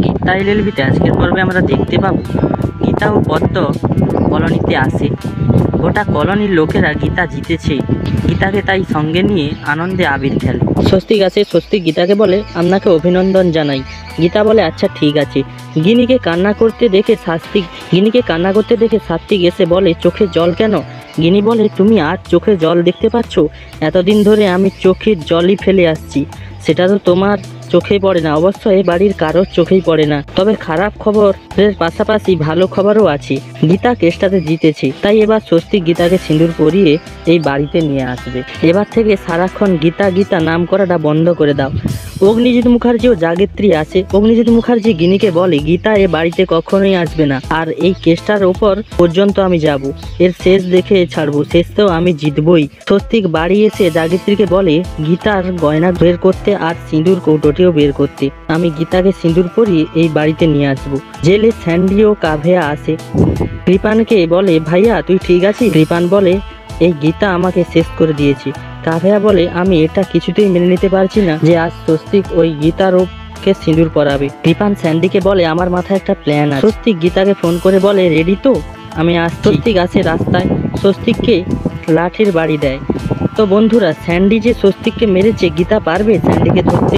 গীতা এলএলবিতে আজকের পর্বে আমরা দেখতে পাবো গীতা ও পদ্ম কলোনিতে আসে। গোটা কলোনির লোকেরা গীতা জিতেছে, গীতাকে তাই সঙ্গে নিয়ে আনন্দে আবির খেলে। স্বস্তিক আসে, স্বস্তিক গীতাকে বলে আপনাকে অভিনন্দন জানাই। গীতা বলে আচ্ছা ঠিক আছে। গিনিকে কান্না করতে দেখে সাত্বিক এসে বলে চোখে জল কেন? গিনি বলে তুমি আজ চোখে জল দেখতে পাচ্ছ, এতদিন ধরে আমি চোখের জলই ফেলে আসছি, সেটা তো তোমার চোখেই পড়ে না। অবশ্য এ বাড়ির কারোর চোখেই পড়ে না, তবে খারাপ খবরের পাশাপাশি ভালো খবরও আছে। গীতা কেসটাতে জিতেছে, তাই এবার স্বস্তিক গীতাকে সিঁদুর পরিয়ে এই বাড়িতে নিয়ে আসবে। এবার থেকে সারাক্ষণ গীতা গীতা নাম করাটা বন্ধ করে দাও। অগ্নিজিৎ মুখার্জি ও জাগিত্রী আসে। অগ্নিজিৎ মুখার্জি গিনিকে বলে গীতা এ বাড়িতে কখনোই আসবে না, আর এই কেসটার ওপর পর্যন্ত আমি যাব, এর শেষ দেখে ছাড়বো, শেষ তো আমি জিতবই। স্বস্তিক বাড়ি এসে জাগিত্রীকে বলে গীতার গয়না বের করতে আর সিঁদুর কৌটোটিও বের করতে। আমি গীতাকে সিঁদুর পরিয়ে এই বাড়িতে নিয়ে আসবো। জেলে স্যান্ডি ও কাভেয়া আসে। কৃপানকে বলে ভাইয়া তুই ঠিক আছিস? কৃপান বলে এই গীতা আমাকে শেষ করে দিয়েছে। কাভেয়া বলে আমি এটা কিছুতেই মেনে নিতে পারছি না যে আজ স্বস্তিক ওই গীতার ওকে সিঁদুর পরাবে। কৃপান স্যান্ডিকে বলে আমার মাথায় একটা প্ল্যান আছে। স্বস্তিক গীতাকে ফোন করে বলে রেডি তো, আমি আজ। স্বস্তিক আসে রাস্তায়, স্বস্তিককে লাঠির বাড়ি দেয়। তো বন্ধুরা, স্যান্ডি যে স্বস্তিককে মেরেছে, গীতা পারবে স্যান্ডিকে ধরতে?